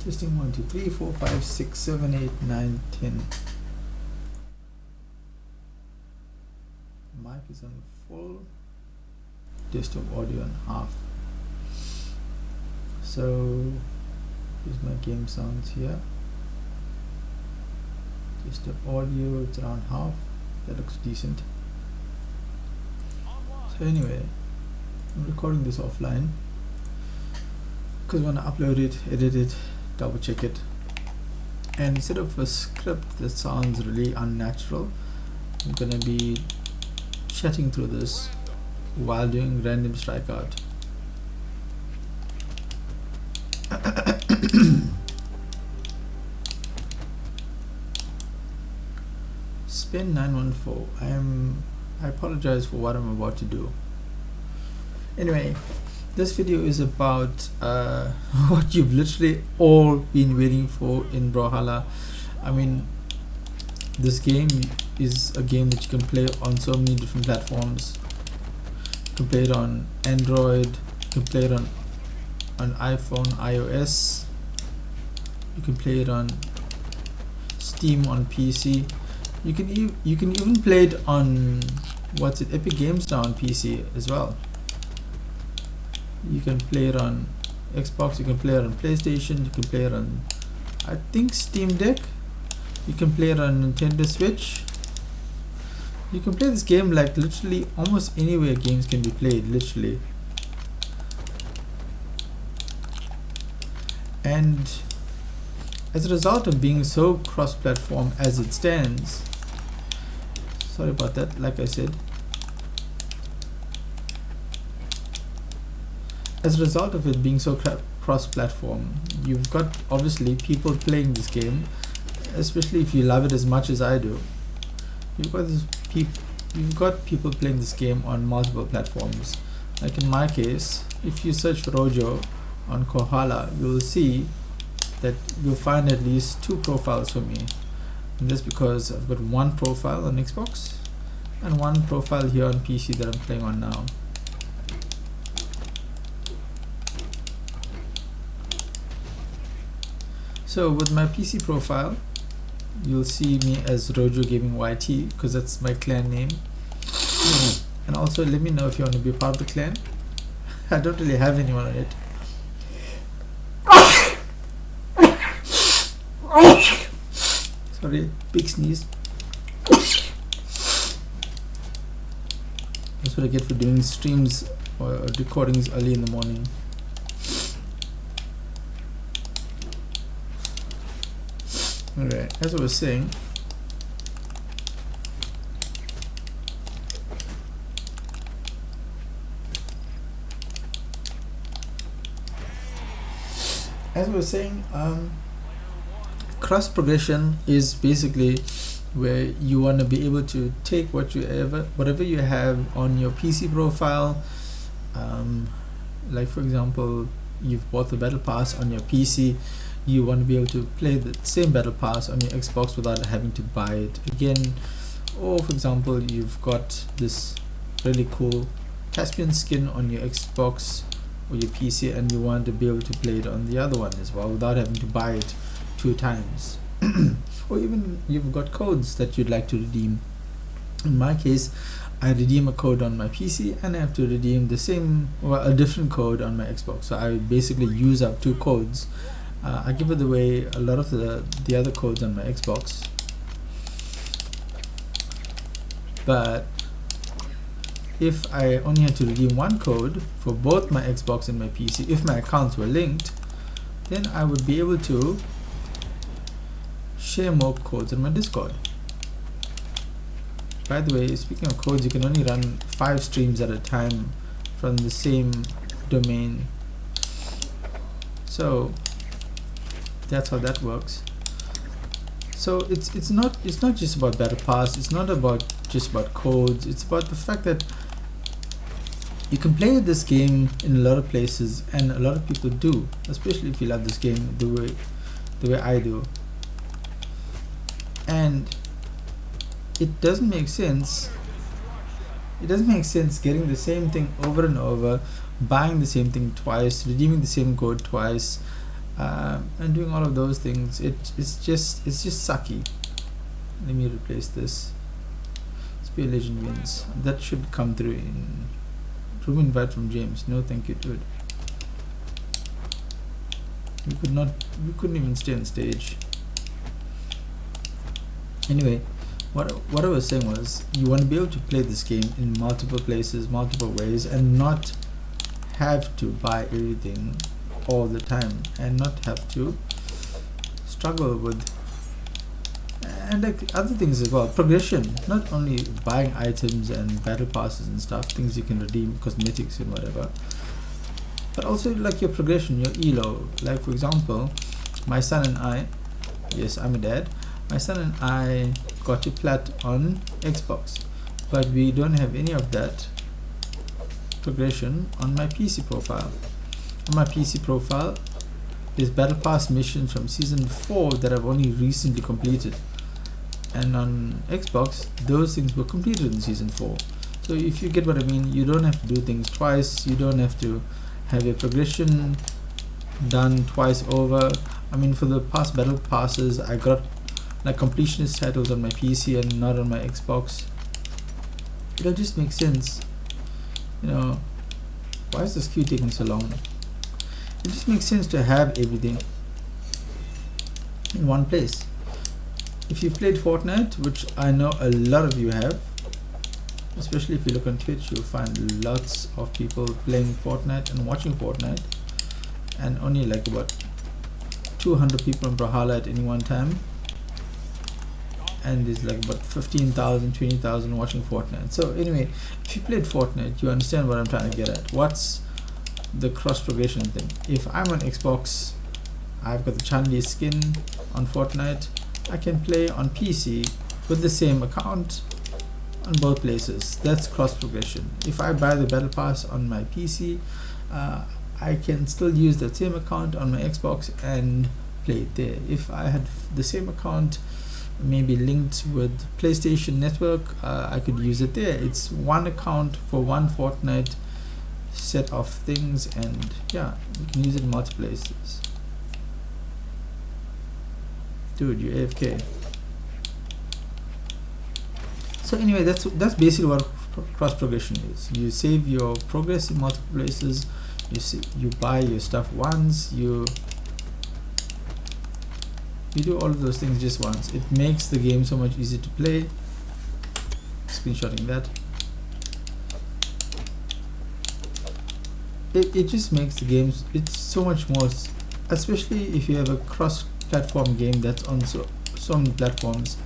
Testing 1, 2, 3, 4, 5, 6, 7, 8, 9, 10. Mic is on full. Desktop audio on half. So here's my game sounds here. Desktop audio, it's around half. That looks decent. So anyway, I'm recording this offline because I want to upload it, edit it, double check it, and instead of a script that sounds really unnatural, I'm gonna be chatting through this while doing random strikeout. Spin 914. I apologize for what I'm about to do. Anyway, this video is about what you've literally all been waiting for in Brawlhalla. I mean, this game is a game that you can play on so many different platforms. You can play it on Android, you can play it on iPhone, iOS, you can play it on Steam on PC. You can even play it on Epic Games now on PC as well. You can play it on Xbox, you can play it on PlayStation, you can play it on, I think, Steam Deck. You can play it on Nintendo Switch. You can play this game like literally almost anywhere games can be played, literally. And as a result of being so cross-platform as it stands, sorry about that, like I said, as a result of it being so cross-platform, you've got obviously people playing this game, especially if you love it as much as I do. You've got people playing this game on multiple platforms. Like in my case, if you search for Rojo on Brawlhalla, you'll see that you'll find at least 2 profiles for me. And that's because I've got one profile on Xbox and one profile here on PC that I'm playing on now. So with my PC profile, you'll see me as Rojo Gaming YT because that's my clan name. And also let me know if you want to be part of the clan. I don't really have anyone on it. Sorry, big sneeze. That's what I get for doing streams or recordings early in the morning. Alright, as I was saying, cross progression is basically where you want to be able to take whatever you have on your PC profile. Like for example, you've bought the battle pass on your PC, you want to be able to play the same battle pass on your Xbox without having to buy it again. Or for example, you've got this really cool Caspian skin on your Xbox or your PC and you want to be able to play it on the other one as well without having to buy it 2 times. Or even you've got codes that you'd like to redeem. In my case, I redeem a code on my PC and I have to redeem a different code on my Xbox. So I basically use up 2 codes. I give it away a lot of the other codes on my Xbox, but if I only had to redeem 1 code for both my Xbox and my PC, if my accounts were linked, then I would be able to share more codes on my Discord. By the way, speaking of codes, you can only run 5 streams at a time from the same domain. So that's how that works. So it's not just about battle pass, it's not just about codes, it's about the fact that you can play this game in a lot of places, and a lot of people do, especially if you love this game the way I do. And it doesn't make sense getting the same thing over and over, buying the same thing twice, redeeming the same code twice, and doing all of those things. It's just sucky. Let me replace this. Spear Legend wins. That should come through in room invite from James. No thank you, dude. We couldn't even stay on stage. Anyway, what I was saying was, you want to be able to play this game in multiple places, multiple ways, and not have to buy everything all the time, and not have to struggle with and like other things as well. Progression, not only buying items and battle passes and stuff, things you can redeem, cosmetics and whatever, but also like your progression, your elo. Like for example, my son and I, yes, I'm a dad, my son and I got to plat on Xbox, but we don't have any of that progression on my PC profile. On my PC profile is battle pass missions from season 4 that I've only recently completed, and on Xbox those things were completed in season 4. So if you get what I mean, you don't have to do things twice, you don't have to have your progression done twice over. I mean, for the past battle passes I got like completionist titles on my PC and not on my Xbox. It'll just make sense, you know. Why is this queue taking so long? It just makes sense to have everything in one place. If you've played Fortnite, which I know a lot of you have, especially if you look on Twitch, you'll find lots of people playing Fortnite and watching Fortnite, and only like about 200 people in Brawlhalla at any one time, and there's like about 15,000, 20,000 watching Fortnite. So anyway, if you played Fortnite, you understand what I'm trying to get at. What's the cross progression thing? If I'm on Xbox, I've got the Chun-Li skin on Fortnite, I can play on PC with the same account on both places. That's cross progression. If I buy the battle pass on my PC, I can still use that same account on my Xbox and play it there. If I had the same account maybe linked with PlayStation Network, I could use it there. It's one account for one Fortnite set of things, and yeah, you can use it in multiple places. Dude, you AFK. So anyway, that's basically what cross progression is. You save your progress in multiple places. You buy your stuff once. You do all of those things just once. It makes the game so much easier to play. Screenshotting that. It just makes the games, it's so much more, especially if you have a cross-platform game that's on so many platforms.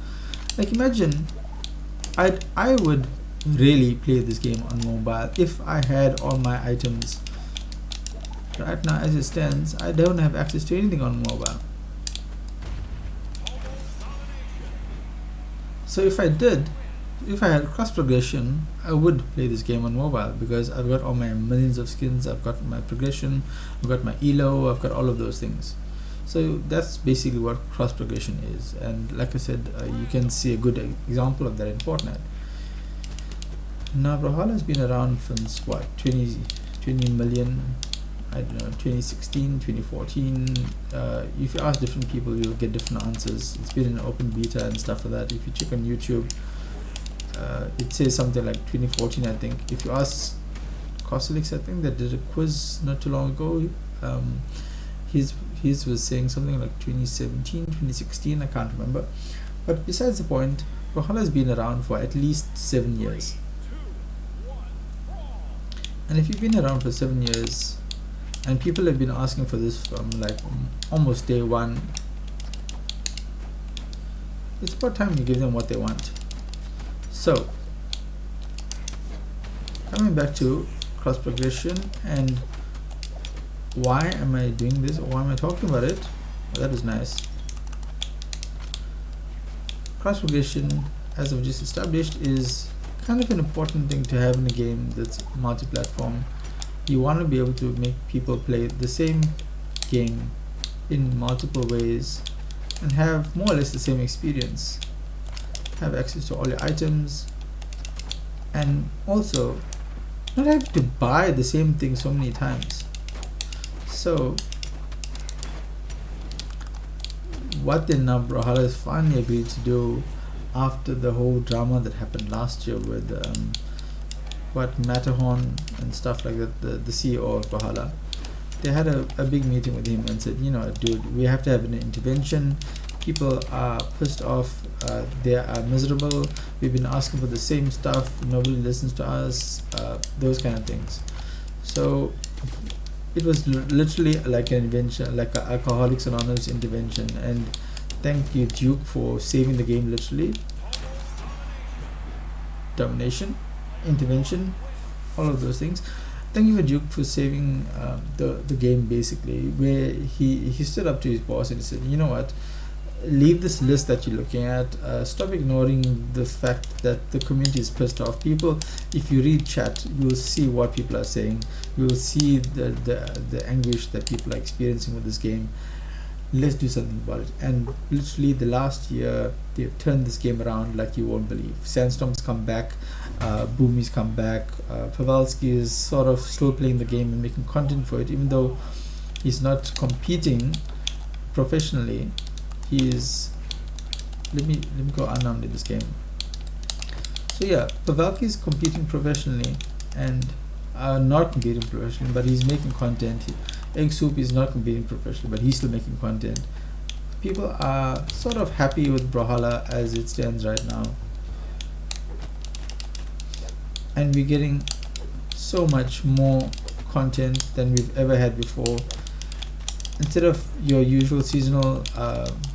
Like imagine, I would really play this game on mobile if I had all my items. Right now, as it stands, I don't have access to anything on mobile. So if I had cross progression, I would play this game on mobile, because I've got all my millions of skins, I've got my progression, I've got my elo, I've got all of those things. So that's basically what cross progression is, and like I said, you can see a good example of that in Fortnite. Now Brawlhalla has been around since what, 20 million, I don't know, 2016, 2014. If you ask different people, you'll get different answers. It's been in open beta and stuff like that. If you check on YouTube, it says something like 2014, I think. If you ask Koselix, I think, that did a quiz not too long ago, his was saying something like 2017, 2016, I can't remember. But besides the point, Brawlhalla has been around for at least 7 years. And if you've been around for 7 years, and people have been asking for this from like almost day one, it's about time you give them what they want. So coming back to cross progression, and why am I doing this, or why am I talking about it? Well, that was nice. Cross progression, as I've just established, is kind of an important thing to have in a game that's multi-platform. You want to be able to make people play the same game in multiple ways and have more or less the same experience, have access to all your items, and also not have to buy the same thing so many times. So what then now Brawlhalla has finally agreed to do after the whole drama that happened last year with Matterhorn and stuff like that, the CEO of Brawlhalla. They had a big meeting with him and said, dude, we have to have an intervention. People are pissed off, they are miserable, we've been asking for the same stuff, nobody listens to us, those kind of things. So it was literally like an intervention, like a Alcoholics Anonymous intervention. And thank you, Duke, for saving the game. Literally, domination, intervention, all of those things. Thank you for Duke for saving the game, basically, where he stood up to his boss and he said, you know what, leave this list that you're looking at, stop ignoring the fact that the community is pissed off. People, if you read chat, you will see what people are saying, you will see the anguish that people are experiencing with this game. Let's do something about it. And literally the last year they've turned this game around like you won't believe. Sandstorm's come back, Boomy's come back, Pavelski is sort of still playing the game and making content for it, even though he's not competing professionally. He is, let me go unarmed in this game. So yeah, Pavelski is competing professionally and not competing professionally, but he's making content. Egg Soup is not competing professionally, but he's still making content. People are sort of happy with Brawlhalla as it stands right now, and we're getting so much more content than we've ever had before. Instead of your usual seasonal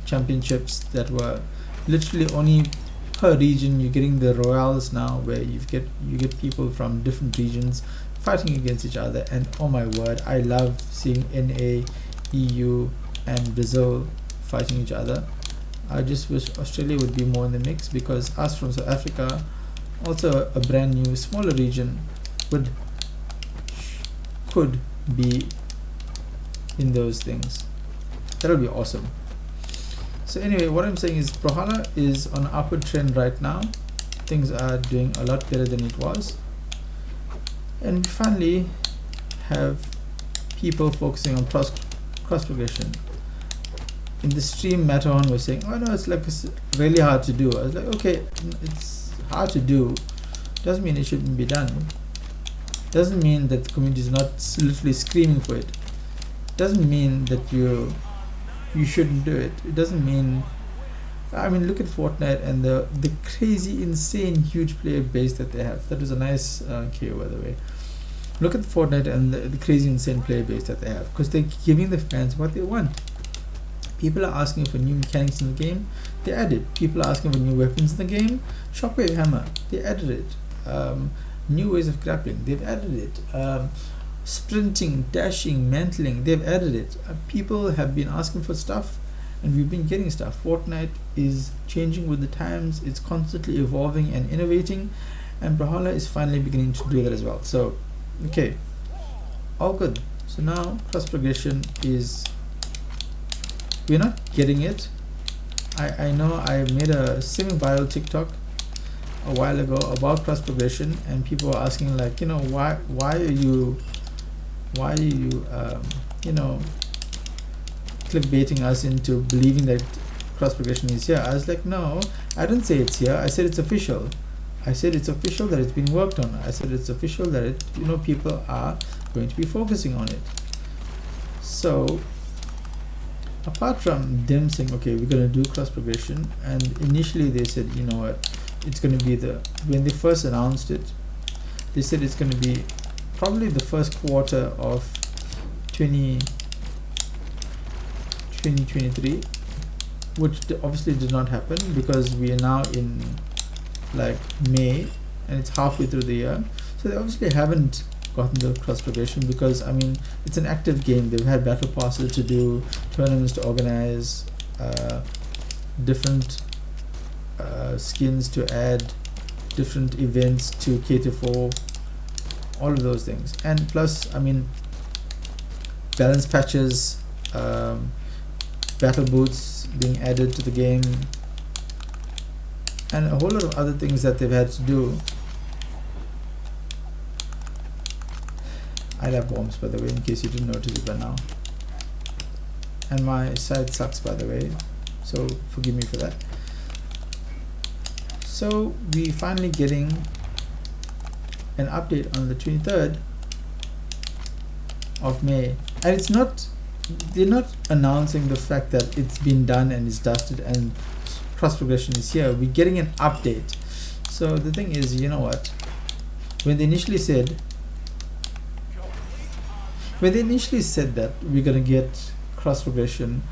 championships that were literally only per region, you're getting the royals now, where you get people from different regions fighting against each other. And oh my word, I love seeing NA, EU and Brazil fighting each other. I just wish Australia would be more in the mix, because us from South Africa, also a brand new smaller region, could be in those things. That'll be awesome. So anyway, what I'm saying is Brawlhalla is on an upward trend right now. Things are doing a lot better than it was, and we finally have people focusing on cross progression. In the stream, Matterhorn was saying, oh no, it's really hard to do. I was like, okay, it's hard to do, doesn't mean it shouldn't be done. Doesn't mean that the community is not literally screaming for it. Doesn't mean that you shouldn't do it. It doesn't mean, I mean, look at Fortnite and the crazy, insane, huge player base that they have. That was a nice KO, by the way. Look at Fortnite and the crazy, insane player base that they have, because they're giving the fans what they want. People are asking for new mechanics in the game, they added. People are asking for new weapons in the game, Shockwave Hammer, they added it. New ways of grappling, they've added it. Sprinting, dashing, mantling, they've added it. People have been asking for stuff, and we've been getting stuff. Fortnite is changing with the times, it's constantly evolving and innovating, and Brawlhalla is finally beginning to do that as well. So okay, all good. So now cross progression is, we're not getting it. I know I made a semi-viral TikTok a while ago about cross progression, and people were asking, like, why are you clickbaiting us into believing that cross progression is here. I was like, no, I didn't say it's here. I said it's official. I said it's official that it's being worked on. I said it's official that people are going to be focusing on it. So apart from them saying, okay, we're going to do cross progression, and initially they said, you know what, it's going to be when they first announced it, they said it's going to be probably the first quarter of 2023, which obviously did not happen, because we are now in like May and it's halfway through the year. So they obviously haven't gotten the cross progression, because I mean, it's an active game. They've had battle passes to do, tournaments to organize, different skins to add, different events to cater for, all of those things. And plus, I mean, balance patches, battle boots being added to the game, and a whole lot of other things that they've had to do. I love bombs, by the way, in case you didn't notice it by now. And my side sucks, by the way, so forgive me for that. So we finally getting an update on the 23rd of May, and it's not, they're not announcing the fact that it's been done and it's dusted and cross progression is here. We're getting an update. So the thing is, you know what, when they initially said that we're gonna get cross progression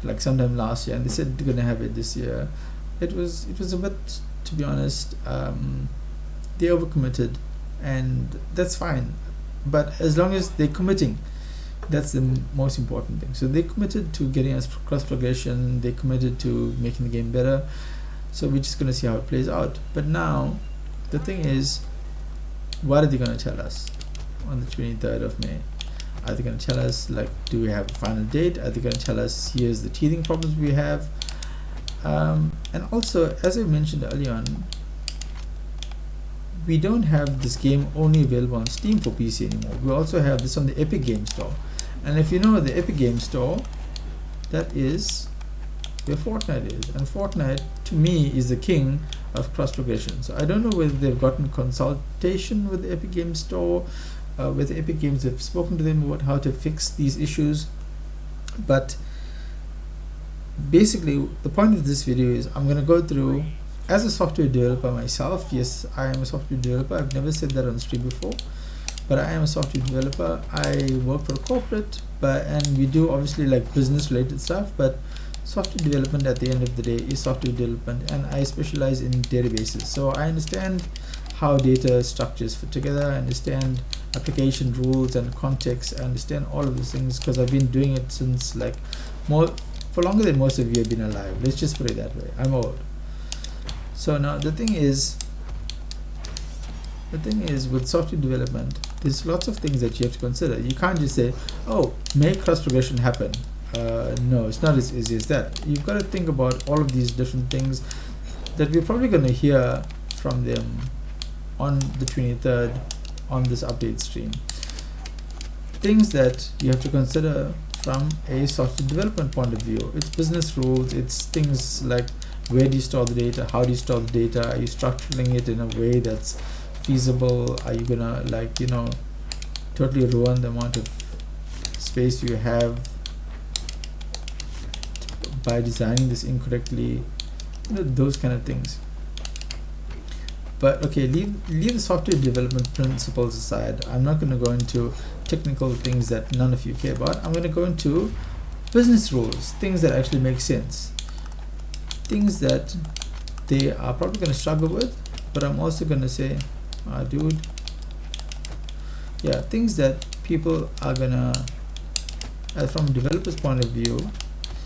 like sometime last year, and they said they're gonna have it this year, it was a bit, to be honest, they overcommitted, and that's fine, but as long as they're committing, that's the most important thing. So they committed to getting us cross progression, they committed to making the game better, so we're just going to see how it plays out. But now the thing is, what are they going to tell us on the 23rd of May? Are they going to tell us, like, do we have a final date? Are they going to tell us here's the teething problems we have? And also, as I mentioned earlier on, we don't have this game only available on Steam for PC anymore. We also have this on the Epic Game Store. And if you know the Epic Game Store, that is where Fortnite is. And Fortnite, to me, is the king of cross progression. So I don't know whether they've gotten consultation with the Epic Game Store, whether Epic Games have spoken to them about how to fix these issues. But basically, the point of this video is I'm going to go through, as a software developer myself. Yes, I am a software developer. I've never said that on stream before, but I am a software developer. I work for a corporate, and we do obviously like business related stuff, but software development at the end of the day is software development, and I specialize in databases. So I understand how data structures fit together, I understand application rules and context, I understand all of these things because I've been doing it since for longer than most of you have been alive. Let's just put it that way. I'm old. So now the thing is with software development, there's lots of things that you have to consider. You can't just say, oh, make cross progression happen. No, it's not as easy as that. You've got to think about all of these different things that we're probably going to hear from them on the 23rd on this update stream. Things that you have to consider from a software development point of view. It's business rules, it's things like, where do you store the data? How do you store the data? Are you structuring it in a way that's feasible? Are you gonna, like, you know, totally ruin the amount of space you have by designing this incorrectly? You know, those kind of things. But okay, leave the software development principles aside. I'm not going to go into technical things that none of you care about. I'm going to go into business rules, things that actually make sense, things that they are probably going to struggle with, but I'm also going to say, dude, yeah, things that people are going to, from a developer's point of view,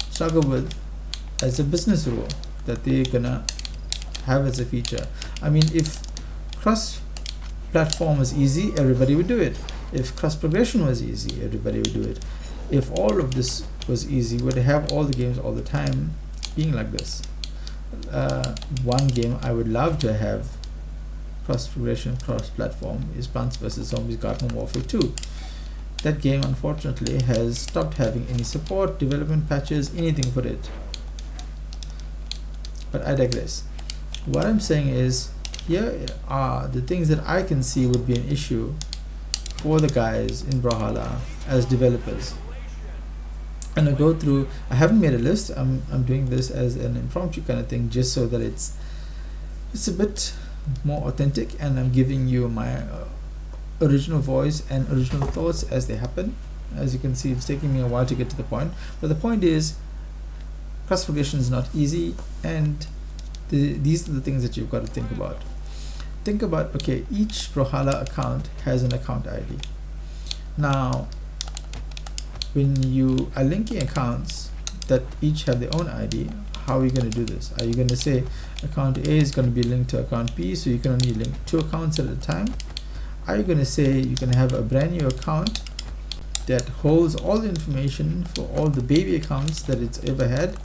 struggle with as a business rule that they're going to have as a feature. I mean, if cross-platform was easy, everybody would do it. If cross-progression was easy, everybody would do it. If all of this was easy, we'd have all the games all the time being like this. One game I would love to have cross-progression, cross-platform is Plants vs. Zombies Garden Warfare 2. That game, unfortunately, has stopped having any support, development patches, anything for it. But I digress. What I'm saying is, here are the things that I can see would be an issue for the guys in Brawlhalla as developers. And I go through, I haven't made a list, I'm doing this as an impromptu kind of thing, just so that it's a bit more authentic, and I'm giving you my original voice and original thoughts as they happen. As you can see, it's taking me a while to get to the point, but the point is, cross progression is not easy, and these are the things that you've got to think about. Think about, okay, each Brawlhalla account has an account ID. Now, when you are linking accounts that each have their own ID, how are you going to do this? Are you going to say account A is going to be linked to account B, so you can only link 2 accounts at a time? Are you going to say you can have a brand new account that holds all the information for all the baby accounts that it's ever had?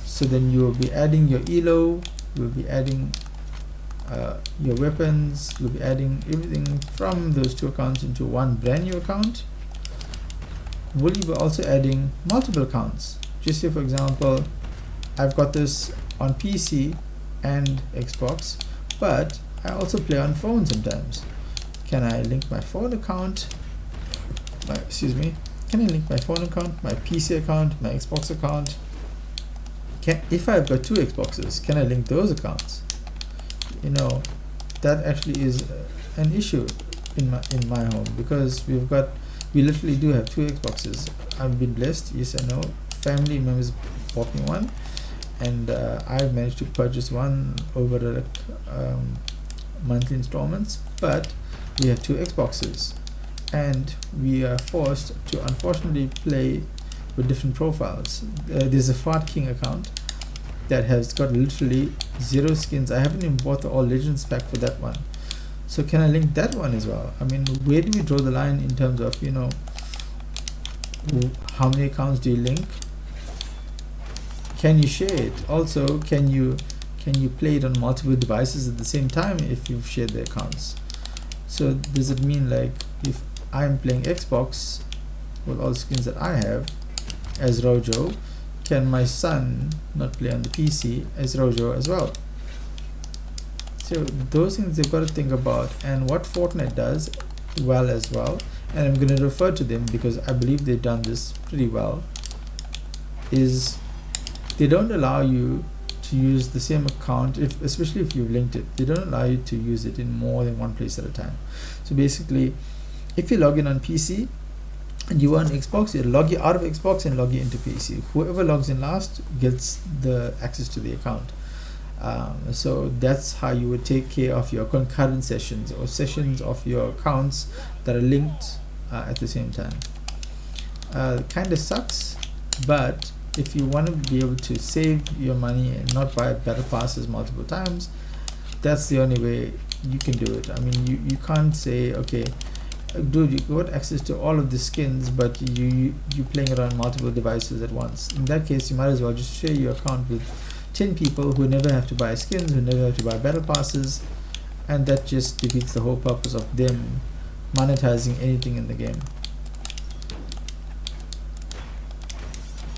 So then you will be adding your elo, you will be adding your weapons, you'll be adding everything from those 2 accounts into one brand new account. Will you be also adding multiple accounts just say for example, I've got this on PC and Xbox, but I also play on phone sometimes. Can I link my phone account, can I link my phone account, my PC account, my Xbox account? If I've got two Xboxes, can I link those accounts? That actually is an issue in my home, because we literally do have two Xboxes. I've been blessed, yes I know. Family members bought me one, and I've managed to purchase one over monthly installments, but we have two Xboxes, and we are forced to unfortunately play with different profiles. There's a Fart King account that has got literally 0 skins. I haven't even bought the All Legends pack for that one. So can I link that one as well? I mean, where do we draw the line in terms of, how many accounts do you link? Can you share it? Also, can you play it on multiple devices at the same time if you've shared the accounts? So does it mean like if I'm playing Xbox with all the skins that I have as Rojo, can my son not play on the PC as Rojo as well? So those things they've got to think about. And what Fortnite does well as well, and I'm going to refer to them because I believe they've done this pretty well, is they don't allow you to use the same account, especially if you've linked it. They don't allow you to use it in more than one place at a time. So basically, if you log in on PC and you are on Xbox, you log you out of Xbox and log you into PC. Whoever logs in last gets the access to the account. So that's how you would take care of your concurrent sessions or sessions of your accounts that are linked at the same time. Kind of sucks, but if you want to be able to save your money and not buy battle passes multiple times, that's the only way you can do it. I mean, you can't say, okay, dude, you got access to all of the skins, but you playing it on multiple devices at once. In that case, you might as well just share your account with 10 people who never have to buy skins, who never have to buy battle passes, and that just defeats the whole purpose of them monetizing anything in the game.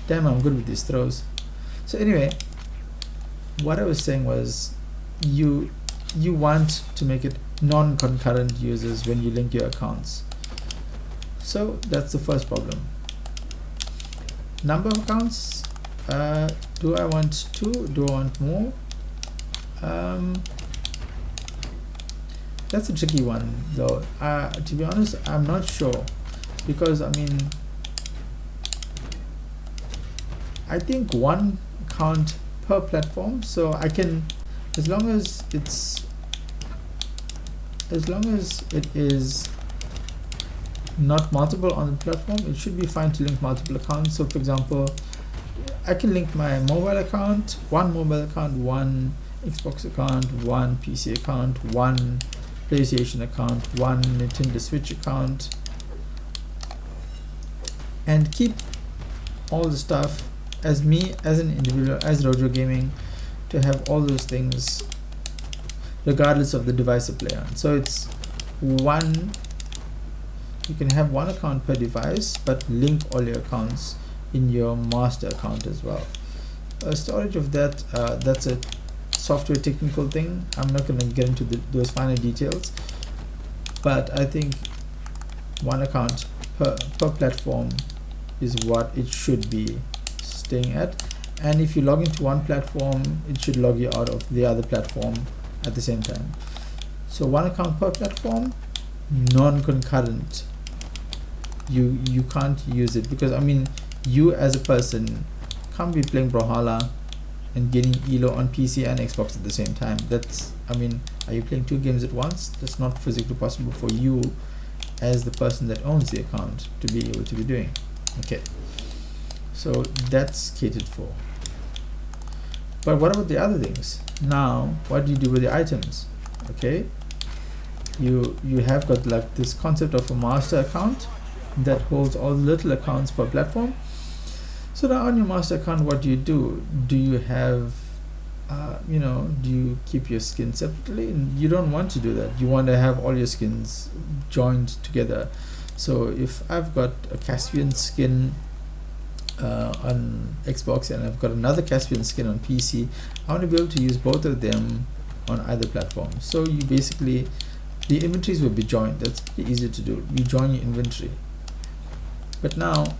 Damn, I'm good with these throws. So anyway, what I was saying was you want to make it non-concurrent users when you link your accounts. So that's the first problem. Number of accounts, do I want 2? Do I want more? That's a tricky one though. To be honest, I'm not sure, because I mean, I think one account per platform, so I can, as long as it is not multiple on the platform, it should be fine to link multiple accounts. So for example, I can link my mobile account, one Xbox account, one PC account, one PlayStation account, one Nintendo Switch account, and keep all the stuff as me as an individual, as Rojo Gaming, to have all those things regardless of the device I play on. So it's one, you can have one account per device, but link all your accounts in your master account as well. Storage of that, that's a software technical thing. I'm not going to get into those finer details, but I think one account per platform is what it should be staying at. And if you log into one platform, it should log you out of the other platform at the same time. So one account per platform, non-concurrent. You can't use it, because I mean, you as a person can't be playing Brawlhalla and getting ELO on PC and Xbox at the same time. That's, I mean, are you playing 2 games at once? That's not physically possible for you as the person that owns the account to be able to be doing. Okay, so that's catered for. But what about the other things? Now, what do you do with the items? Okay, you have got like this concept of a master account that holds all the little accounts per platform. So now on your master account, what do? Do you have, do you keep your skins separately? And you don't want to do that. You want to have all your skins joined together. So if I've got a Caspian skin on Xbox and I've got another Caspian skin on PC, I want to be able to use both of them on either platform. So you basically, the inventories will be joined. That's pretty easy to do. You join your inventory. But now,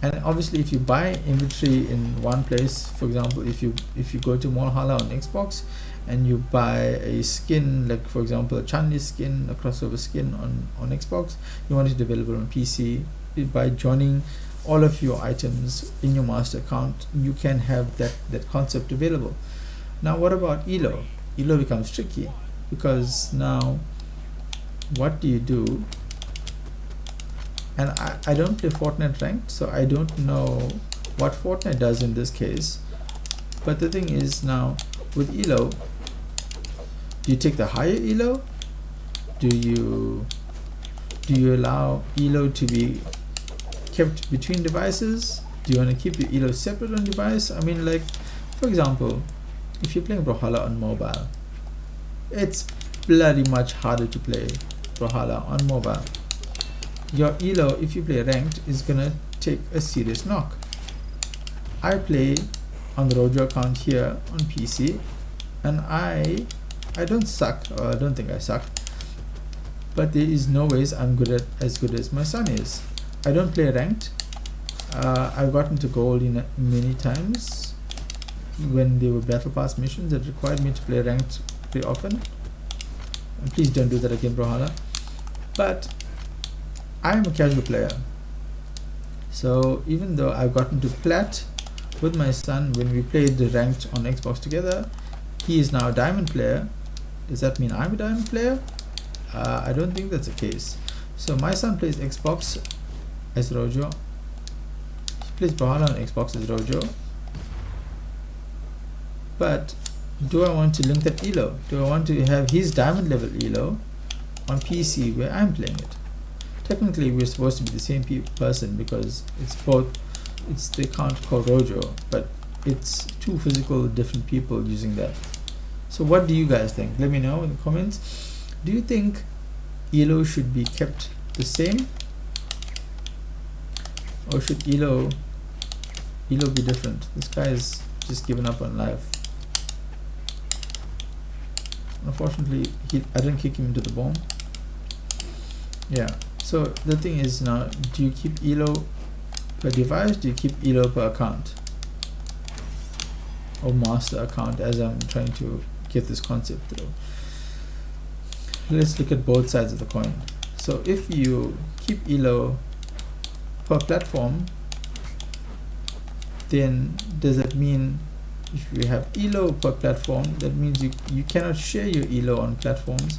and obviously if you buy inventory in one place, for example, if you go to Brawlhalla on Xbox and you buy a skin, like for example a Chun-Li skin, a crossover skin on Xbox, you want it available on PC, by joining all of your items in your master account, you can have that concept available. Now what about ELO? ELO becomes tricky, because now what do you do? And I don't play Fortnite ranked, so I don't know what Fortnite does in this case. But the thing is, now with ELO, do you take the higher ELO? Do you allow ELO to be kept between devices? Do you want to keep your ELO separate on device? I mean, like for example, if you're playing Brawlhalla on mobile, it's bloody much harder to play Brawlhalla on mobile. Your ELO, if you play ranked, is gonna take a serious knock. I play on the Rojo account here on PC, and I don't suck, or I don't think I suck, but there is no ways I'm as good as my son is. I don't play ranked. I've gotten to gold in many times when there were battle pass missions that required me to play ranked very often. And please don't do that again, Brawlhalla. But I'm a casual player. So even though I've gotten to plat with my son when we played the ranked on Xbox together, he is now a diamond player. Does that mean I'm a diamond player? I don't think that's the case. So my son plays Xbox as Rojo. He plays Brawlhalla on Xbox as Rojo. But do I want to link that ELO? Do I want to have his diamond level ELO on PC where I'm playing it? Technically we're supposed to be the same person, because it's the account called Rojo, but it's two physical different people using that. So what do you guys think? Let me know in the comments. Do you think ELO should be kept the same, or should ELO be different? This guy is just given up on life. Unfortunately, I didn't kick him into the bomb. Yeah. So the thing is, now, do you keep ELO per device? Do you keep ELO per account or master account? As I'm trying to get this concept through, let's look at both sides of the coin. So if you keep ELO per platform, then does that mean if you have ELO per platform, that means you cannot share your ELO on platforms?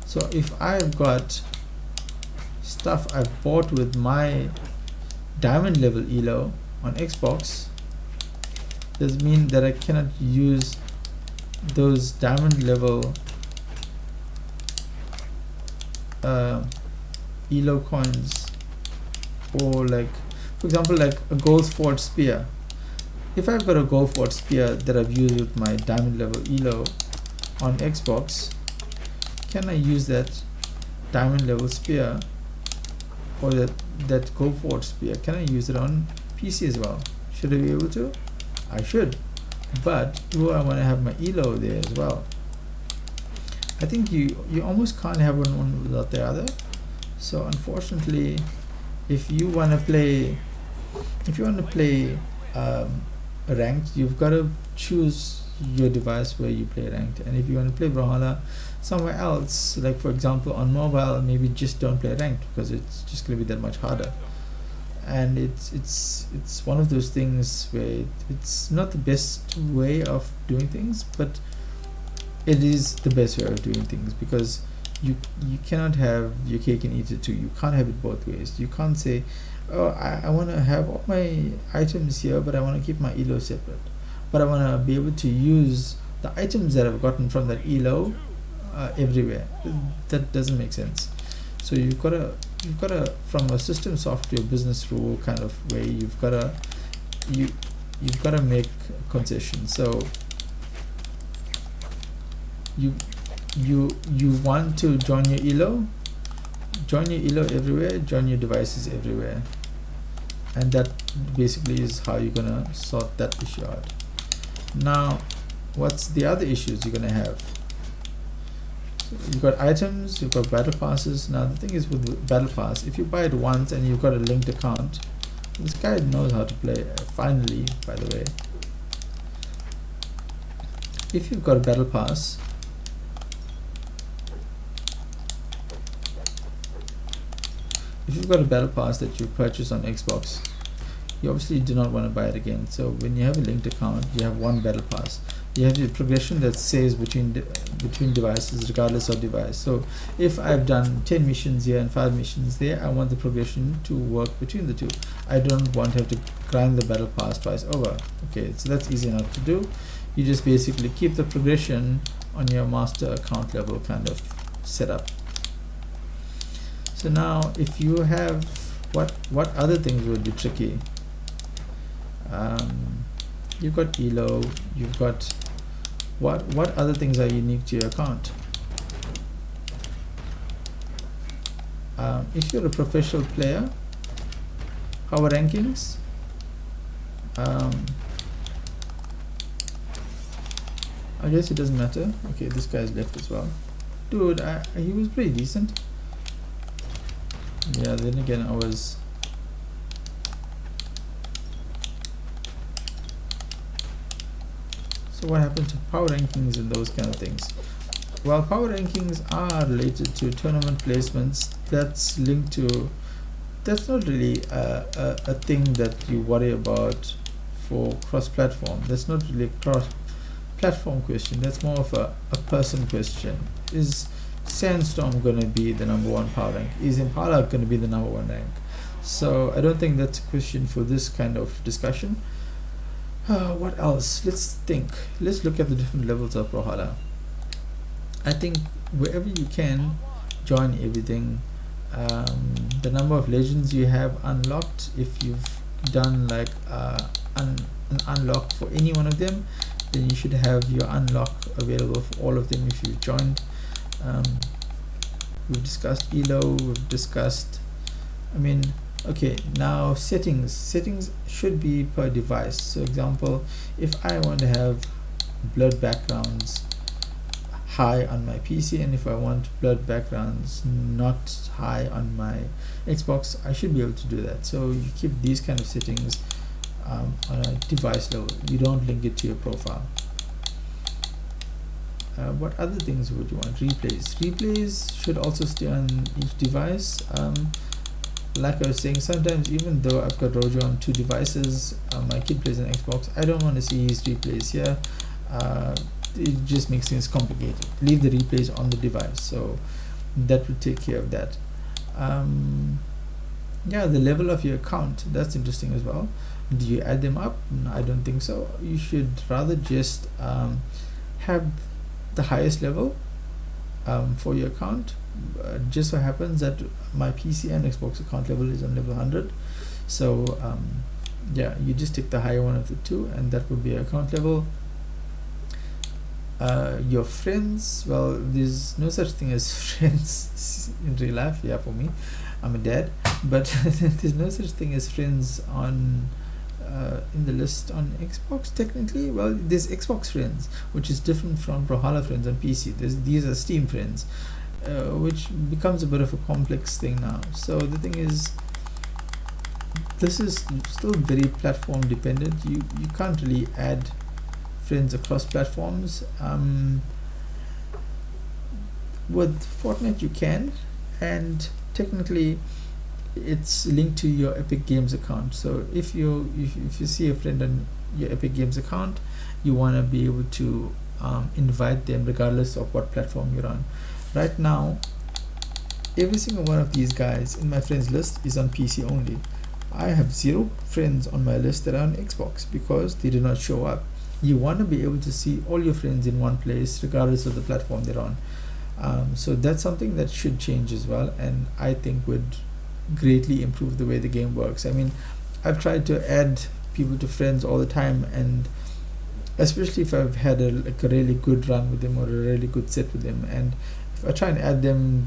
So if I've got stuff I've bought with my diamond level ELO on Xbox, does it mean that I cannot use those diamond level ELO coins, or like for example like a gold forward spear? If I've got a gold forward spear that I've used with my diamond level ELO on Xbox, can I use that diamond level spear, or that gold forward spear, can I use it on PC as well? Should I be able to? I should. But do I want to have my ELO there as well? I think you almost can't have one without the other. So unfortunately, if you want to play ranked, you've got to choose your device where you play ranked. And if you want to play Brawlhalla somewhere else, like for example on mobile, maybe just don't play ranked, because it's just going to be that much harder. And it's one of those things where it's not the best way of doing things, but it is the best way of doing things, because you cannot have your cake and eat it too. You can't have it both ways. You can't say, oh, I want to have all my items here, but I want to keep my ELO separate, but I want to be able to use the items that I've gotten from that ELO everywhere. That doesn't make sense. So you've got to from a system software business rule kind of way, you've got to make concessions. So you want to join your ELO everywhere, join your devices everywhere. and that basically is how you're gonna sort that issue out. Now what's the other issues you're gonna have? You've got items, you've got battle passes. Now the thing is with battle pass, if you buy it once and you've got a linked account, this guy knows how to play, finally, by the way. If you've got a battle pass, that you've purchased on Xbox, you obviously do not want to buy it again. So when you have a linked account, you have one battle pass. You have the progression that saves between devices regardless of device. So if I've done 10 missions here and 5 missions there, I want the progression to work between the two. I don't want to have to grind the battle pass twice over. Okay, so that's easy enough to do. You just basically keep the progression on your master account level kind of setup. So now if you have what other things would be tricky? You've got elo, you've got what other things are unique to your account? If you're a professional player, power rankings, I guess it doesn't matter. Okay, this guy's left as well. Dude, he was pretty decent. Yeah, then again I was So what happens to power rankings and those kind of things? Well, power rankings are related to tournament placements. That's linked to, that's not really a thing that you worry about for cross-platform. That's not really a cross-platform question. That's more of a person question. Is Sandstorm going to be the #1 power rank? Is Impala going to be the #1 rank? So I don't think that's a question for this kind of discussion. What else? Let's think. Let's look at the different levels of Brawlhalla. I think wherever you can, join everything. The number of legends you have unlocked, if you've done like an unlock for any one of them, then you should have your unlock available for all of them if you've joined. We've discussed elo, we've discussed, okay, now settings should be per device. So example, if I want to have blurred backgrounds high on my PC, and if I want blurred backgrounds not high on my Xbox, I should be able to do that. So you keep these kind of settings on a device level. You don't link it to your profile. What other things would you want? Replays should also stay on each device. Like I was saying, sometimes even though I've got Rojo on 2 devices, my kid plays on Xbox, I don't want to see his replays here. It just makes things complicated. Leave the replays on the device, so that will take care of that. Yeah, the level of your account, that's interesting as well. Do you add them up? No, I don't think so. You should rather just have the highest level for your account. Just so happens that my PC and Xbox account level is on level 100, so yeah, you just take the higher one of the two, and that would be your account level. Your friends, well, there's no such thing as friends in real life. Yeah, for me, I'm a dad, but there's no such thing as friends on in the list on Xbox technically. Well, there's Xbox friends, which is different from Brawlhalla friends on PC. These are Steam friends, which becomes a bit of a complex thing now. So the thing is, this is still very platform dependent. You can't really add friends across platforms. With Fortnite you can, and technically it's linked to your Epic Games account. So if you see a friend on your Epic Games account, you want to be able to invite them regardless of what platform you're on. Right now, every single one of these guys in my friends list is on PC only. I have 0 friends on my list that are on Xbox because they do not show up. You want to be able to see all your friends in one place regardless of the platform they're on. So that's something that should change as well, and I think would greatly improve the way the game works. I've tried to add people to friends all the time, and especially if I've had a really good run with them or a really good set with them, and if I try and add them,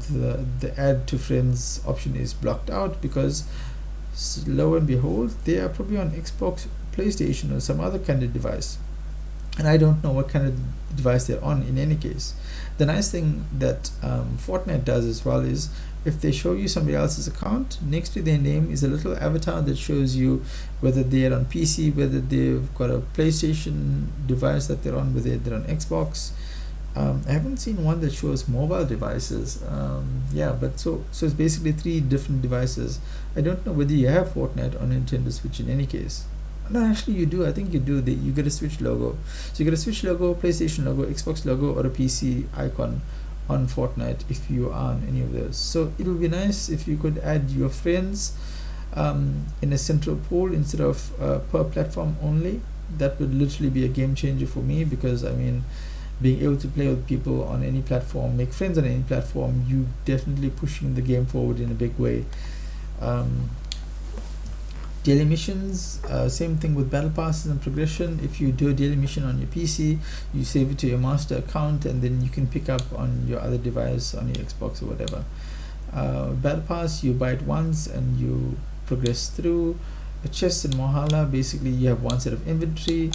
the add to friends option is blocked out because lo and behold, they are probably on Xbox, PlayStation, or some other kind of device, and I don't know what kind of device they're on in any case. The nice thing that Fortnite does as well is, if they show you somebody else's account, next to their name is a little avatar that shows you whether they're on PC, whether they've got a PlayStation device that they're on, whether they're on Xbox. I haven't seen one that shows mobile devices. But so it's basically 3 different devices. I don't know whether you have Fortnite on Nintendo Switch in any case. No, actually you do. I think you do. You get a Switch logo. So you get a Switch logo, PlayStation logo, Xbox logo, or a PC icon on Fortnite if you are on any of those. So it would be nice if you could add your friends in a central pool instead of per platform only. That would literally be a game changer for me, because I mean, being able to play with people on any platform, make friends on any platform, you definitely pushing the game forward in a big way. Daily missions, same thing with battle passes and progression. If you do a daily mission on your PC, you save it to your master account, and then you can pick up on your other device, on your Xbox or whatever. Battle pass, you buy it once and you progress through. A chest in Brawlhalla, basically you have one set of inventory.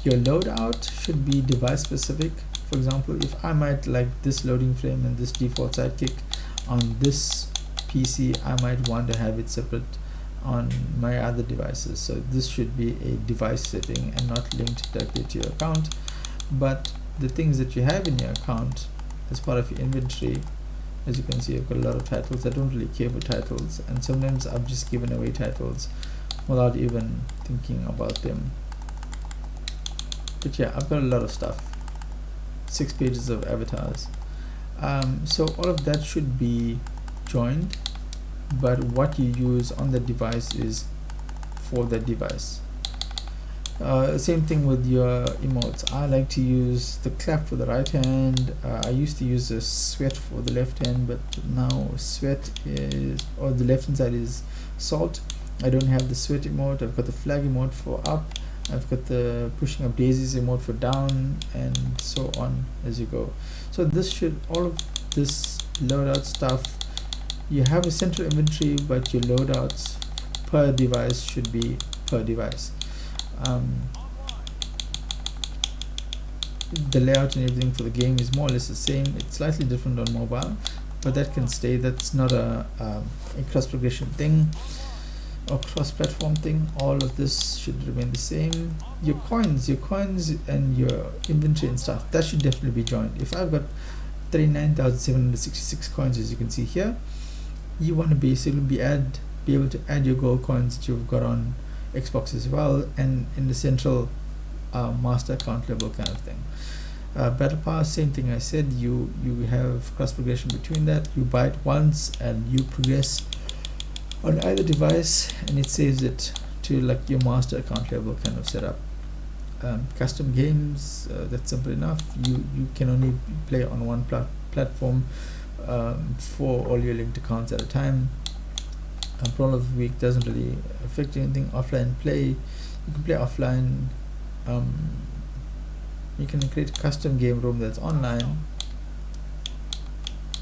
Your loadout should be device specific. For example, if I might like this loading frame and this default sidekick on this PC, I might want to have it separate on my other devices. So this should be a device setting and not linked directly to your account. But the things that you have in your account as part of your inventory, as you can see, I've got a lot of titles. I don't really care for titles, and sometimes I've just given away titles without even thinking about them. But yeah, I've got a lot of stuff, 6 pages of avatars. So all of that should be joined, but what you use on the device is for the device. Same thing with your emotes. I like to use the clap for the right hand. I used to use a sweat for the left hand, but now sweat is, or the left hand side is salt. I don't have the sweat emote. I've got the flag emote for up. I've got the pushing up daisies emote for down, and so on as you go. So this should, all of this loadout stuff, you have a central inventory, but your loadouts per device should be per device. The layout and everything for the game is more or less the same. It's slightly different on mobile, but that can stay. That's not a cross progression thing or cross platform thing. All of this should remain the same. Your coins and your inventory and stuff, that should definitely be joined. If I've got 39,766 coins, as you can see here, you want to basically be able to add your gold coins that you've got on Xbox as well, and in the central master account level kind of thing. Battle pass, same thing I said, you have cross progression between that. You buy it once and you progress on either device, and it saves it to like your master account level kind of setup. Custom games, that's simple enough. You can only play on one platform for all your linked accounts at a time. Brawl of the Week doesn't really affect anything. Offline play, you can play offline. You can create a custom game room that's online.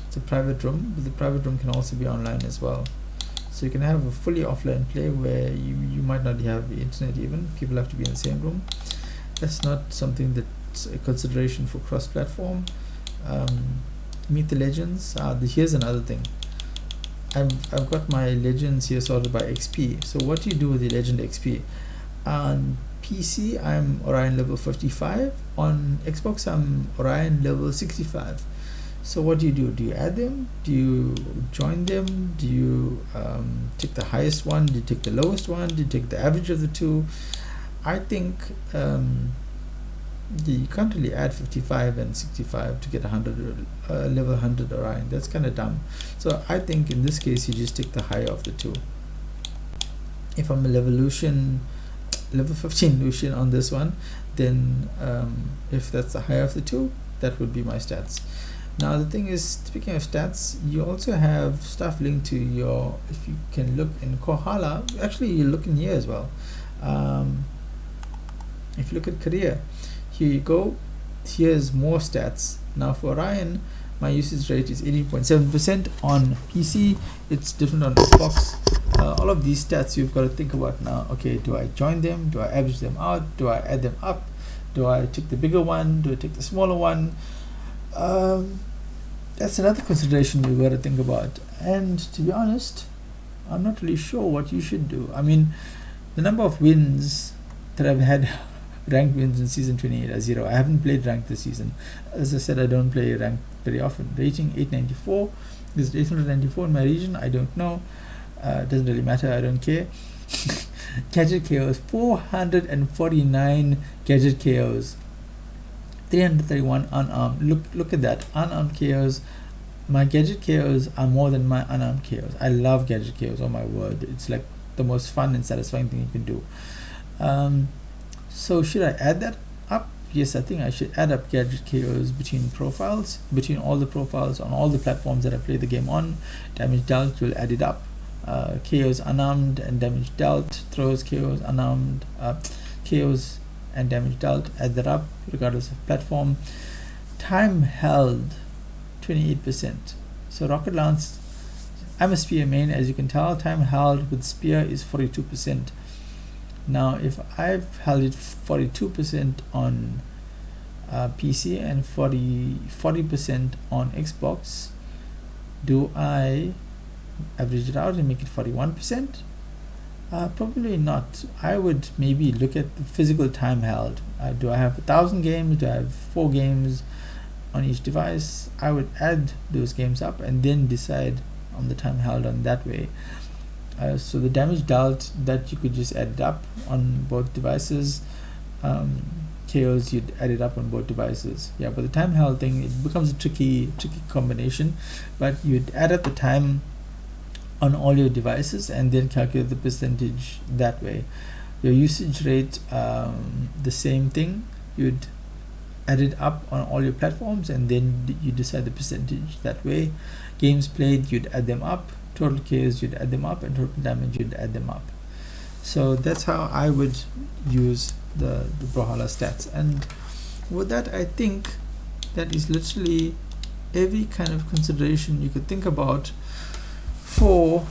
It's a private room, but the private room can also be online as well. So you can have a fully offline play where you might not have the internet even. People have to be in the same room. That's not something that's a consideration for cross-platform. Meet the legends. Here's another thing. I've got my legends here sorted by XP. So what do you do with the legend XP? On PC, I'm Orion level 55. On Xbox, I'm Orion level 65. So what do? Do you add them? Do you join them? Do you take the highest one? Do you take the lowest one? Do you take the average of the two? I think you can't really add 55 and 65 to get 100 level 100 Orion. That's kind of dumb. So I think in this case you just take the higher of the two. If I'm a level 15 Lucian on this one, then if that's the higher of the two, that would be my stats. Now the thing is, speaking of stats, you also have stuff linked to your, if you can look in Brawlhalla, actually you look in here as well. If you look at career, here you go, here's more stats. Now for Orion, My usage rate is 18.7% on PC. It's different on Xbox. All of these stats you've got to think about now. Okay, do I join them? Do I average them out? Do I add them up? Do I take the bigger one? Do I take the smaller one? That's another consideration you've got to think about. And to be honest, I'm not really sure what you should do. I mean, the number of wins that I've had, ranked wins in season 28 are 0. I haven't played ranked this season. As I said, I don't play ranked very often. Rating 894. Is it 894 in my region? I don't know. Doesn't really matter. I don't care. Gadget KOs, 449 gadget KOs, 331 unarmed. Look at that, unarmed KOs. My gadget KOs are more than my unarmed KOs. I love gadget KOs. Oh my word, it's like the most fun and satisfying thing you can do. So should I add that up? Yes, I think I should add up gadget KOs between profiles, between all the profiles on all the platforms that I play the game on. Damage dealt will add it up. KOs unarmed and damage dealt, throws, KOs unarmed, KOs and damage dealt, add that up regardless of platform. Time held 28%. So rocket lance, I'm a spear main, as you can tell. Time held with spear is 42%. Now if I've held it 42% on PC and 40% on Xbox, do I average it out and make it 41%? Probably not. I would maybe look at the physical time held. Do I have 1,000 games? Do I have 4 games on each device? I would add those games up and then decide on the time held on that way. So the damage dealt, that you could just add it up on both devices. KOs, you'd add it up on both devices. Yeah, but the time held thing, it becomes a tricky combination. But you'd add up the time on all your devices and then calculate the percentage that way. Your usage rate, the same thing. You'd add it up on all your platforms and then you decide the percentage that way. Games played, you'd add them up. Total KOs, you'd add them up, and total damage, you'd add them up. So that's how I would use the Brawlhalla stats. And with that, I think that is literally every kind of consideration you could think about for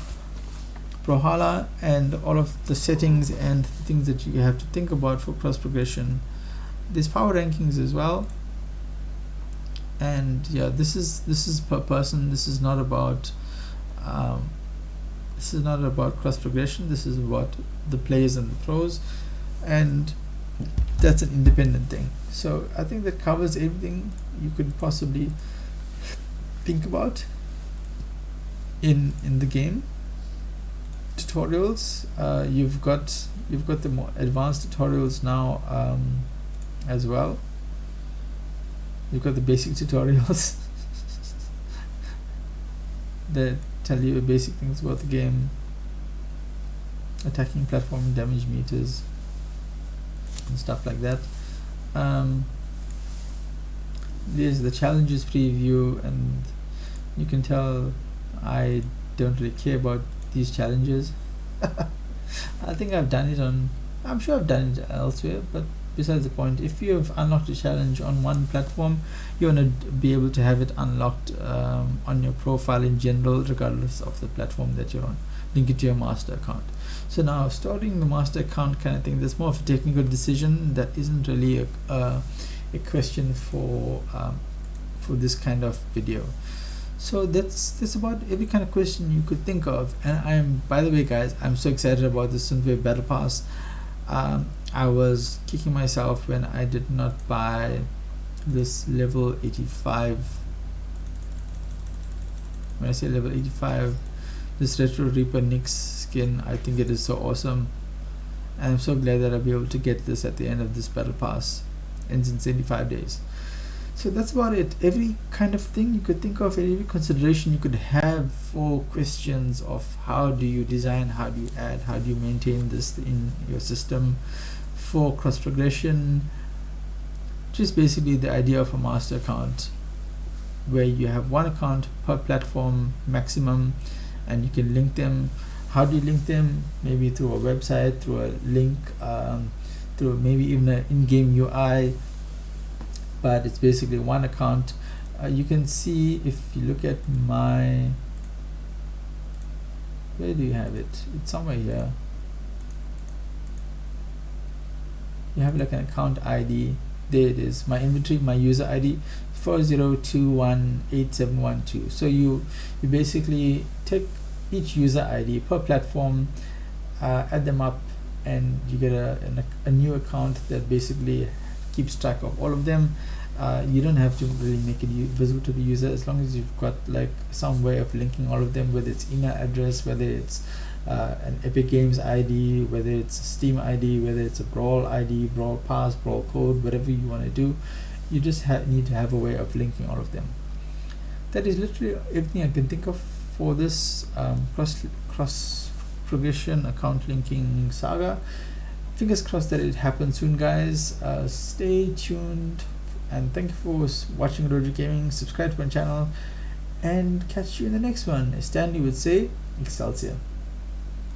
Brawlhalla, and all of the settings and the things that you have to think about for cross progression. There's power rankings as well, and yeah, this is per person. This is not about cross progression. This is about the players and the pros, and that's an independent thing. So I think that covers everything you could possibly think about in the game. Tutorials, you've got the more advanced tutorials now as well. You've got the basic tutorials that tell you basic things about the game, attacking platform, damage meters and stuff like that. There's the challenges preview, and you can tell I don't really care about these challenges. I think I've done it on, I'm sure I've done it elsewhere, but besides the point, if you have unlocked a challenge on one platform, you want to be able to have it unlocked on your profile in general, regardless of the platform that you're on. Link it to your master account. So now storing the master account kind of thing, that's more of a technical decision. That isn't really a question for this kind of video. So that's about every kind of question you could think of. And by the way guys, I'm so excited about the Sunway Battle Pass. I was kicking myself when I did not buy this level 85. When I say level 85, this Retro Reaper Nyx skin, I think it is so awesome, and I'm so glad that I'll be able to get this at the end of this battle pass. Ends in 75 days. So that's about it. Every kind of thing you could think of, every consideration you could have for questions of how do you design, how do you add, how do you maintain this in your system for cross progression. Just basically the idea of a master account where you have one account per platform maximum, and you can link them. How do you link them? Maybe through a website, through a link, through maybe even an in-game UI, but it's basically one account you can see if you look at my, where do you have it? It's somewhere here. You have like an account ID. There it is, my inventory, my user ID 40218712. So you basically take each user ID per platform, add them up, and you get a new account that basically keeps track of all of them. You don't have to really make it visible to the user, as long as you've got like some way of linking all of them, whether it's email address, whether it's an Epic Games ID, whether it's a Steam ID, whether it's a Brawl ID, Brawl Pass, Brawl Code, whatever you want to do. You just need to have a way of linking all of them. That is literally everything I can think of for this cross progression account linking saga. Fingers crossed that it happens soon, guys. Stay tuned, and thank you for watching Roger Gaming. Subscribe to my channel, and catch you in the next one. As Stanley would say, Excelsior.